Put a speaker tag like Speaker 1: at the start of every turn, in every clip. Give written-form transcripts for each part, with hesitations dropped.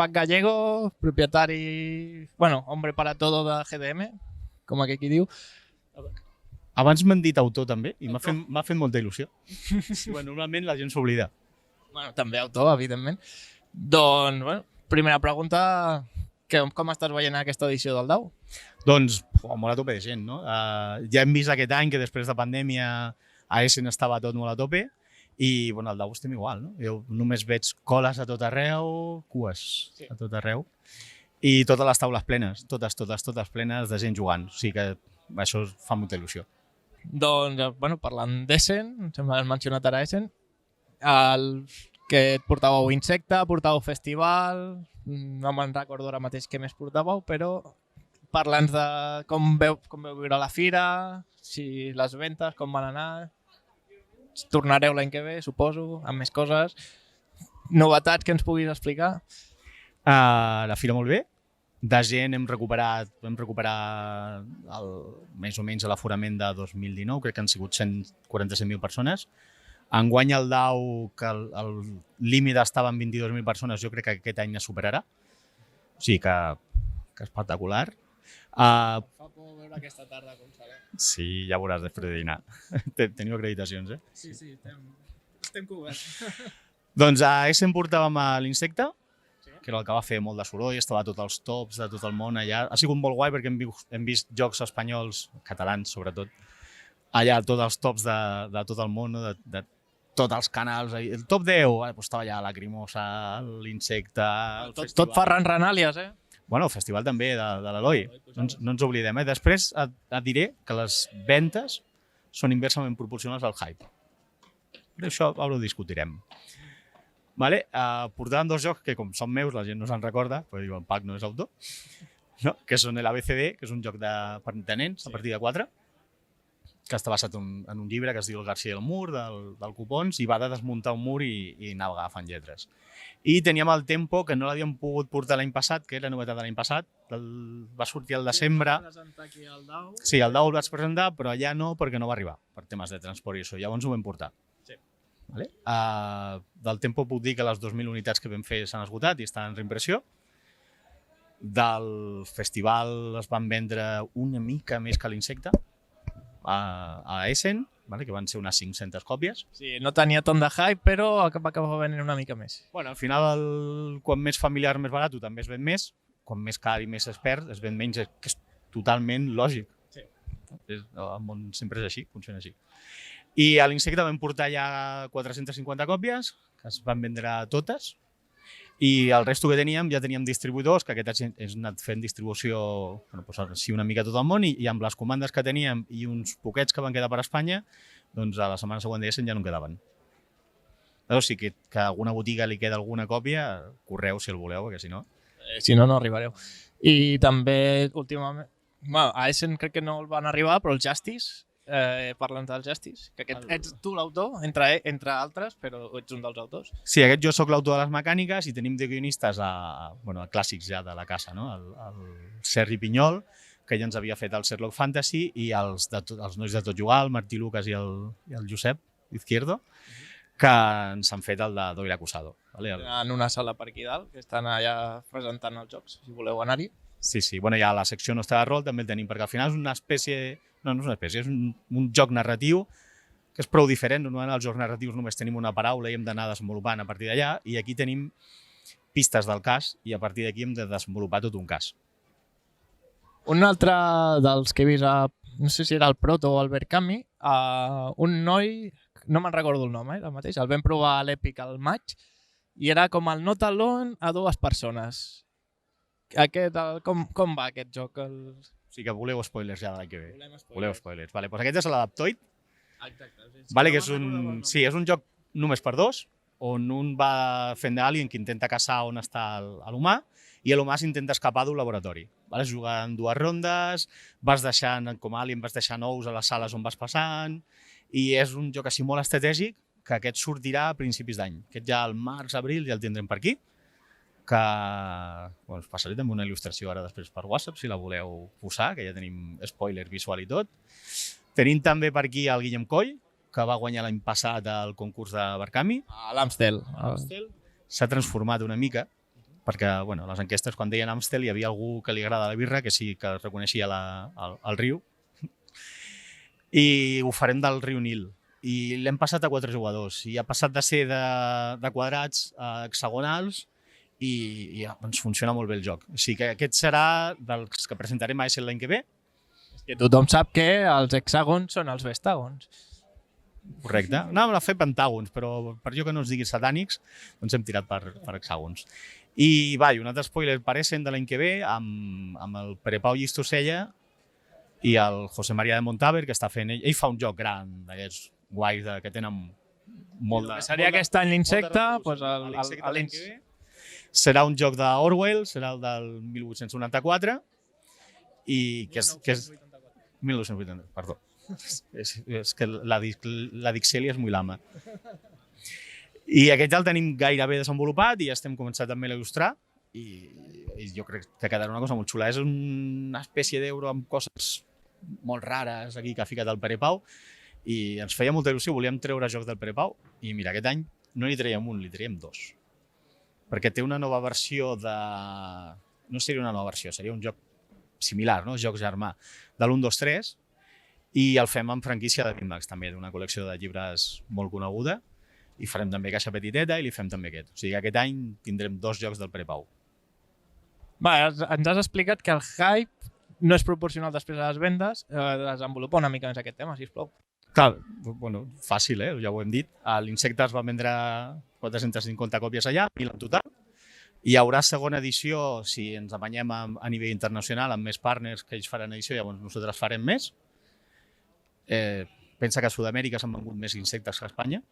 Speaker 1: Pac Gallego, propietari, bueno, hombre para todo de GDM, com aquí qui diu.
Speaker 2: Abans m'han dit autor també i m'ha fet molta il·lusió. Bueno, normalment la gent s'oblida.
Speaker 1: Bueno, també autor, evidentment. Doncs, bueno, primera pregunta, com estàs veient aquesta edició del DAO?
Speaker 2: Doncs, molt a tope de gent, no? Ja hem vist aquest any que després de pandèmia a Essen estava tot molt a tope i bueno, al DAO estem igual, no? Jo només veig coles a tot arreu, cues a tot arreu i totes les taules plenes, totes plenes de gent jugant. O sigui que això fa molta il·lusió.
Speaker 1: Doncs, bueno, parlant d'Essen, em sembla que has mencionat ara Essen, que et portàveu Insecte, portàveu Festival, no me'n recordo ara mateix què més portàveu, però parla'ns de com veu viure la fira, si les ventes, com van anar, tornareu l'any que ve, suposo, amb més coses, novetats que ens puguis explicar.
Speaker 2: La fira molt bé. De gent vam recuperar més o menys l'aforament de 2019, crec que han sigut 147.000 persones. Enguany el DAO, que el límit estava en 22.000 persones, jo crec que aquest any es superarà. O sigui que espectacular.
Speaker 1: Fa por veure aquesta tarda com serà.
Speaker 2: Sí, ja veuràs després de dinar. Teniu acreditacions, eh?
Speaker 1: Sí, estem coberts.
Speaker 2: Doncs a Essen portàvem l'Insecte, que era el que va fer molt de soroll, estava a tots els tops de tot el món allà. Ha sigut molt guai perquè hem vist jocs espanyols, catalans sobretot, allà tots els tops de tot el món, no? de tots els canals. El top 10 estava allà Lacrimosa, l'Insecte...
Speaker 1: Tot Ferran Renàlies, eh?
Speaker 2: Bueno, el festival també de l'Eloi, no ens oblidem. Després et diré que les ventes són inversament proporcionals al hype. Això ara ho discutirem. Vale? Portàvem dos jocs que, com són meus, la gent no se'n recorda, perquè diu, en Pac no és autor, no? Que són l'ABCD, que és un joc de nens a partir de 4, que està basat en un llibre que es diu El Garcia del Mur, del Copons, i va de desmuntar un mur i anar agafant lletres. I teníem el Tempo, que no l'havíem pogut portar l'any passat, que era novetat de l'any passat, va sortir al desembre. Sí, al DAO el vaig presentar, però allà no, perquè no va arribar, per temes de transport i això, llavors ho vam portar. Vale? Del Tempo puc dir que les 2.000 unitats que vam fer s'han esgotat i estan en reimpressió. Del festival es van vendre una mica més que l'Insecte a Essen, vale? Que van ser unes 500 còpies.
Speaker 1: Sí, no tenia tant de hype, però va acabar venent una mica més. Bueno,
Speaker 2: al final, quan més familiar, més barat, també es ven més. Quan més car i més expert, es ven menys, que és totalment lògic. Sí. El món sempre és així, funciona així. I a l'Insecte vam portar ja 450 còpies, que es van vendre totes, i el resto que teníem, ja teníem distribuïdors, que aquest és anat fent distribució així una mica a tot el món, i amb les comandes que teníem i uns poquets que van quedar per Espanya, doncs a la setmana següent d'Essen ja no en quedaven. O sigui que a alguna botiga li queda alguna còpia, correu si el voleu, perquè si no...
Speaker 1: Si no, no arribareu. I també, últimament, a Essen crec que no el van arribar, però el Justice... parlant del Justice, que ets tu l'autor, entre altres, però ets un dels autors.
Speaker 2: Sí, jo sóc l'autor de les mecàniques i tenim de guionistes clàssics ja de la casa, no? El Sergi Pinyol, que ja ens havia fet el Sherlock Fantasy, i els nois de Tot Jugar, el Martí Lucas i el Josep Izquierdo, que ens han fet el de Doyle Acusado. Vale?
Speaker 1: En una sala per aquí dalt, que estan allà presentant els jocs, si voleu anar-hi.
Speaker 2: Sí, bueno, ja la secció nostra de rol també el tenim, perquè al final és una espècie... No és una espècie, és un joc narratiu que és prou diferent. Normalment els jocs narratius només tenim una paraula i hem d'anar desenvolupant a partir d'allà, i aquí tenim pistes del cas i a partir d'aquí hem de desenvolupar tot un cas.
Speaker 1: Un altre dels que he vist, no sé si era el Proto o el Berkami, un noi, no me'n recordo el nom, el mateix, el vam provar a l'Epic al maig i era com el Not Alone a dues persones. Com va aquest joc?
Speaker 2: O sigui que voleu spoilers ja de l'any que ve. Voleu spoilers. Vale, doncs aquest és l'Adaptoid.
Speaker 1: Exacte.
Speaker 2: Vale, que és un joc només per dos, on un va fent d'alien que intenta caçar on està l'humà i l'humà s'intenta escapar d'un laboratori. Vale? Jugant 2 rondes, vas deixant, com a alien, vas deixant ous a les sales on vas passant, i és un joc així molt estratègic que aquest sortirà a principis d'any. Aquest ja al març, abril ja el tindrem per aquí, que us passaré també una il·lustració ara després per WhatsApp, si la voleu posar, que ja tenim spoiler visual i tot. Tenim també per aquí el Guillem Coll, que va guanyar l'any passat el concurs de Berkami.
Speaker 1: A l'Amstel.
Speaker 2: S'ha transformat una mica, perquè bueno, les enquestes quan deien Amstel hi havia algú que li agrada la birra que sí que reconeixia el riu, i ho farem del riu Nil. I l'hem passat a 4 jugadors i ha passat de ser de quadrats a hexagonals i ens funciona molt bé el joc. O sigui que aquest serà dels que presentarem a ESL l'any que ve.
Speaker 1: Que tothom sap que els hexàgons són els vestàgons.
Speaker 2: Correcte. Anàvem a fer pentàgons, però per jo que no ens diguin satànics, doncs hem tirat per hexàgons. I va, un altre spoiler per Essen de l'any que ve, amb el Pere Pau Llistosella i el José María de Montaver, que està fent ell. Ell fa un joc gran, d'aquests guais que tenen molt de...
Speaker 1: Seria aquest any l'insecte, doncs
Speaker 2: serà un joc d'Orwell, serà el del 1894, i que és 1980, perdó. És que la dixèlia és molt lama. I aquest ja el tenim gairebé desenvolupat i ja estem començant també a il·lustrar i jo crec que quedarà una cosa molt xula. És una espècie d'euro amb coses molt rares aquí que ha ficat el Pere Pau i ens feia molta il·lusió, volíem treure jocs del Pere Pau i mira, aquest any no li traiem un, li traiem 2. Perquè té una nova versió de... No seria una nova versió, seria un joc similar, no? Joc germà, de l'1, 2, 3, i el fem en franquícia de Bitmax, també, d'una col·lecció de llibres molt coneguda, i farem també caixa petiteta i li fem també aquest. O sigui, aquest any tindrem 2 jocs del Pere Pau.
Speaker 1: Va, ens has explicat que el hype no és proporcional després a les vendes. Desenvolupa una mica més aquest tema, sisplau.
Speaker 2: Clar, bueno, fàcil, ja ho hem dit. L'Insecte es va vendre 450 còpies allà, 1.000 en total. Hi haurà segona edició si ens amanyem a nivell internacional amb més partners que ells faran edició, llavors nosaltres farem més. Pensa que a Sud-amèrica s'han vengut més insectes que a Espanya.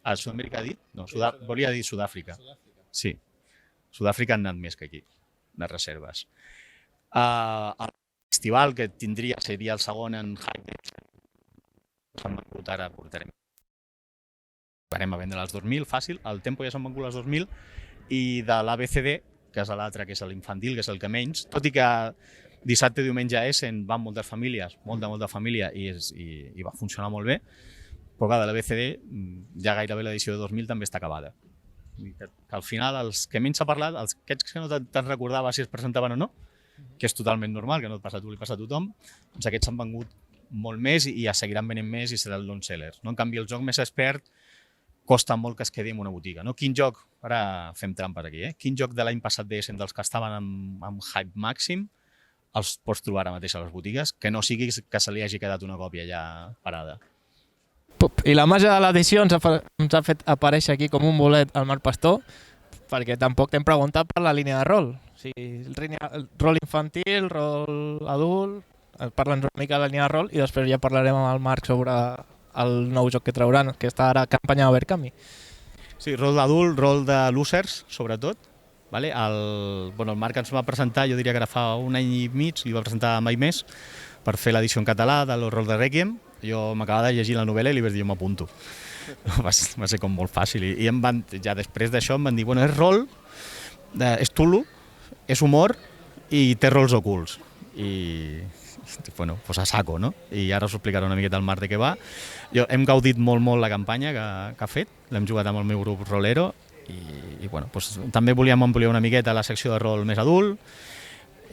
Speaker 2: A Sud-amèrica ha dit? No, volia dir Sud-àfrica. Sí, Sud-àfrica han anat més que aquí, de reserves. El festival que tindria seria el segon en Hype. S'han vengut ara, farem a vendre les 2.000, fàcil. Al Tempo ja s'han vengut les 2.000 i de l'ABCD, que és l'altre, que és l'infantil, que és el que menys, tot i que dissabte i diumenge a Essen van moltes famílies, molta família, i va funcionar molt bé, però clar, de l'ABCD ja gairebé l'edició de 2.000 també està acabada. Que al final, els que menys s'ha parlat, aquests que no te'n recordava si es presentaven o no, que és totalment normal, que no et passa a tu, li passa a tothom, doncs aquests s'han vengut molt més i ja seguiran venent més i serà el non-seller. En canvi, el joc més expert costa molt que es quedi en una botiga. Quin joc, ara fem trampes aquí, quin joc de l'any passat d'Essen dels que estaven amb hype màxim els pots trobar ara mateix a les botigues, que no sigui que se li hagi quedat una còpia ja parada.
Speaker 1: I la màgia de l'edició ens ha fet aparèixer aquí com un bolet al Marc Pastor, perquè tampoc t'hem preguntat per la línia de rol. O sigui, el rol infantil, rol adult... Parla'ns una mica de la línia de rol i després ja parlarem amb el Marc sobre el nou joc que trauran, que està ara a campanya d'Overcami.
Speaker 2: Sí, rol d'adult, rol de losers, sobretot. El Marc ens va presentar, jo diria que ara fa un any i mig, li va presentar Mai Més per fer l'edició en català de l'Horror de Requiem. Jo m'acabava de llegir la novel·la i li vaig dir, jo m'apunto. Va ser com molt fàcil. I ja després d'això em van dir, és rol, és Tulu, és humor i té rols ocults. I doncs a saco, no? I ara us explicaré una miqueta el Marc de què va. Hem gaudit molt la campanya que ha fet, l'hem jugat amb el meu grup rolero i també volíem ampliar una miqueta la secció de rol més adult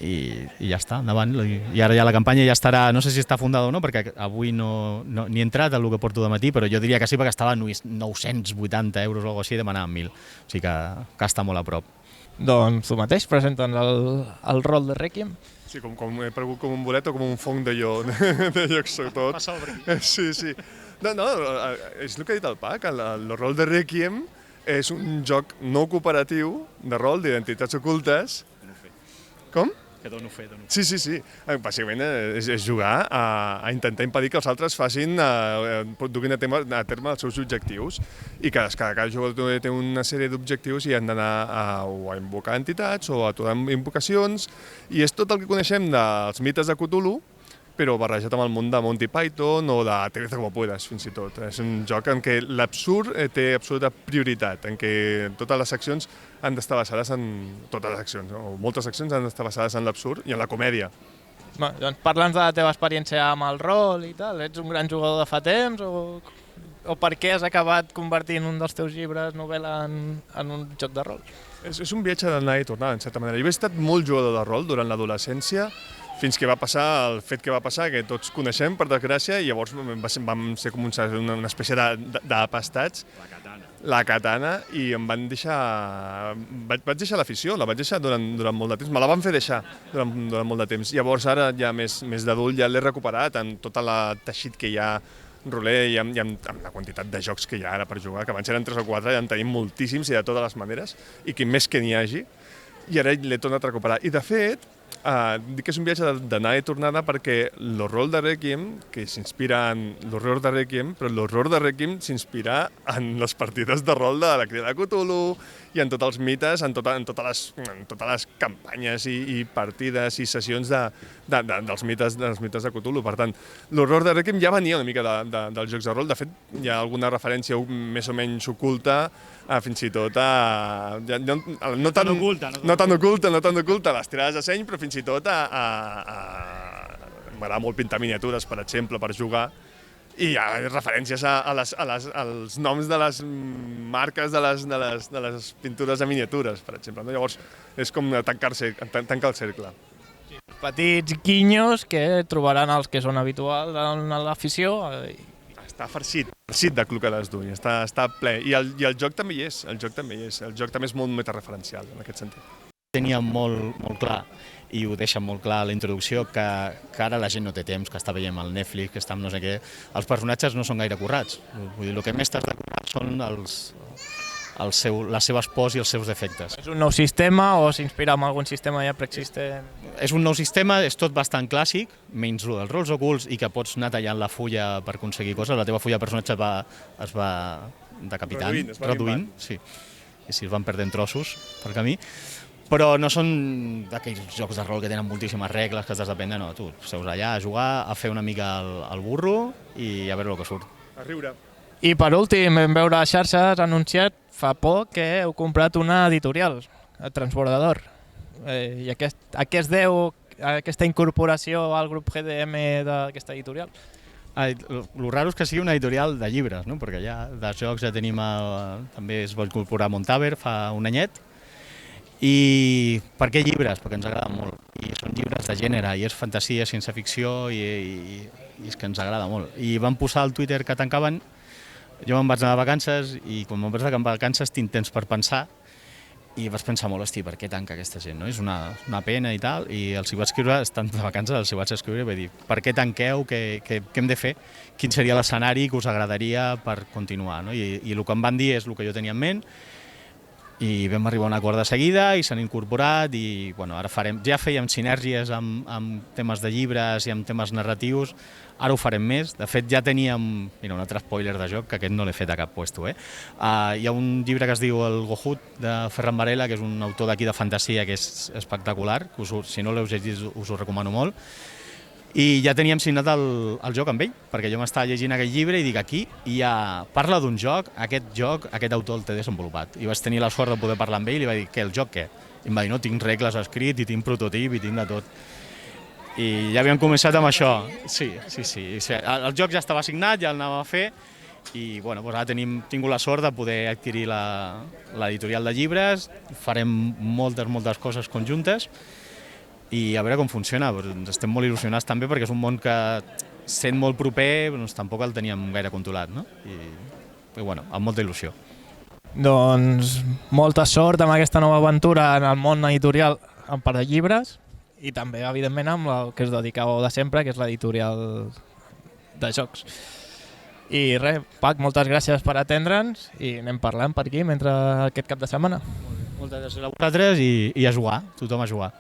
Speaker 2: i ja està, endavant. I ara ja la campanya ja estarà, no sé si està fundada o no, perquè avui no he entrat el que porto de matí, però jo diria que sí, perquè estava a 980 euros o alguna cosa així, demanàvem 1.000, o sigui que està molt a prop.
Speaker 1: Doncs tu mateix, presenta'ns el rol de Requiem.
Speaker 3: Sí, he pregut com un bolet o com un fong de llocs tot.
Speaker 2: Passava per aquí.
Speaker 3: Sí. No, és el que ha dit el Pac, el rol de Requiem és un joc no cooperatiu de rol d'identitats ocultes. Com?
Speaker 2: Que dono fe.
Speaker 3: Sí. Bàsicament és jugar a intentar impedir que els altres duguin a terme els seus objectius i que cada jugador té una sèrie d'objectius i han d'anar o a invocar entitats o a aturar invocacions i és tot el que coneixem dels mites de Cthulhu però barrejat amb el món de Monty Python o de Aterriza como puedas, fins i tot. És un joc en què l'absurd té absoluta prioritat, en què totes les accions han d'estar basades en... Totes les accions, o moltes accions han d'estar basades en l'absurd i en la comèdia.
Speaker 1: Doncs parla'ns de la teva experiència amb el rol i tal. Ets un gran jugador de fa temps o per què has acabat convertint un dels teus llibres novel·la en un joc de rol?
Speaker 3: És un viatge d'anar i tornar, en certa manera. Jo he estat molt jugador de rol durant l'adolescència, fins que va passar el fet que va passar, que tots coneixem, per desgràcia, i llavors vam ser com una espècie d'apastats. La katana, i em van deixar... Vaig deixar l'afició, la vaig deixar durant molt de temps, me la van fer deixar durant molt de temps. Llavors ara, ja més d'adult, ja l'he recuperat amb tot el teixit que hi ha roler i amb la quantitat de jocs que hi ha ara per jugar, que abans eren 3 o 4, ja en tenim moltíssims i de totes les maneres, i que més que n'hi hagi, i ara l'he tornat a recuperar. I de fet, dic que és un viatge d'anar i tornada perquè l'horror de Requiem, que s'inspira en l'horror de Requiem, però l'horror de Requiem s'inspira en les partides de rol de la Crida de Cthulhu i en tots els mites, en totes les campanyes i partides i sessions dels mites de Cthulhu. Per tant, l'horror de Requiem ja venia una mica dels jocs de rol. De fet, hi ha alguna referència més o menys oculta, fins i tot no tan oculta a les tirades de seny, però fins i tot m'agrada molt pintar miniatures, per exemple, per jugar, i hi ha referències als noms de les marques de les pintures de miniatures, per exemple. Llavors, és com tancar el cercle.
Speaker 1: Petits guinyos que trobaran els que són habituals en l'afició.
Speaker 3: Està farcit de clucades d'ull, està ple. I el joc també hi és, el joc també és molt metareferencial en aquest sentit.
Speaker 2: Tenia molt clar, i ho deixa molt clar a la introducció, que ara la gent no té temps, que està veient el Netflix, que està amb no sé què. Els personatges no són gaire currats. Vull dir, el que més t'has de currar són les seves pors i els seus defectes.
Speaker 1: És un nou sistema o s'inspira en algun sistema ja preexistent?
Speaker 2: És un nou sistema, és tot bastant clàssic, menys el dels rols ocults i que pots anar tallant la fulla per aconseguir coses. La teva fulla de personatge es va decapitant, reduint, sí. I si es van perdent trossos per camí. Però no són d'aquells jocs de rol que tenen moltíssimes regles, que has d'aprendre, no. Tu seus allà a jugar, a fer una mica el burro i a veure el que surt.
Speaker 3: A riure.
Speaker 1: I per últim, vam veure a xarxes anunciat fa poc que heu comprat una editorial, el Transbordador. I a què es deu aquesta incorporació al grup GDM d'aquesta editorial?
Speaker 2: El raro és que sigui una editorial de llibres, no? Perquè ja de jocs ja tenim... També es va incorporar Montaver fa un anyet. I per què llibres? Perquè ens agrada molt. I són llibres de gènere, i és fantasia, ciència-ficció, i és que ens agrada molt. I van posar al Twitter que tancaven. Jo me'n vaig anar de vacances, i quan me'n vaig anar de vacances tinc temps per pensar, i vaig pensar molt, hosti, per què tanca aquesta gent? No? És una pena i tal, i els hi vaig escriure, estant de vacances, els hi vaig escriure i vaig dir, per què tanqueu, què hem de fer, quin seria l'escenari que us agradaria per continuar, no? I el que em van dir és el que jo tenia en ment, i vam arribar a un acord de seguida i s'han incorporat i bueno, ara ja fèiem sinergies amb temes de llibres i amb temes narratius, ara ho farem més. De fet ja teníem, mira, un altre spoiler de joc, que aquest no l'he fet a cap puesto. Hi ha un llibre que es diu El Gohut, de Ferran Varela, que és un autor d'aquí de fantasia que és espectacular, que si no l'heu llegit us ho recomano molt. I ja teníem signat el joc amb ell, perquè jo m'estava llegint aquell llibre i dic, aquí parla d'un joc, aquest autor el té desenvolupat. I vaig tenir la sort de poder parlar amb ell i li vaig dir, el joc què? I em va dir, no, tinc regles escrit, i tinc prototip, i tinc de tot. I ja havíem començat amb això. Sí. El joc ja estava signat, ja el anàvem a fer, i bueno, doncs ara tinc la sort de poder adquirir l'editorial de llibres, farem moltes coses conjuntes, i a veure com funciona. Estem molt il·lusionats també perquè és un món que, sent molt proper, doncs tampoc el teníem gaire controlat, no? I bueno, amb molta il·lusió.
Speaker 1: Doncs molta sort amb aquesta nova aventura en el món editorial en part de llibres i també, evidentment, amb el que es dedicàveu de sempre, que és l'editorial de jocs. I res, Pac, moltes gràcies per atendre'ns i anem parlant per aquí mentre aquest cap de setmana.
Speaker 2: Moltes gràcies a vosaltres i a jugar, tothom a jugar.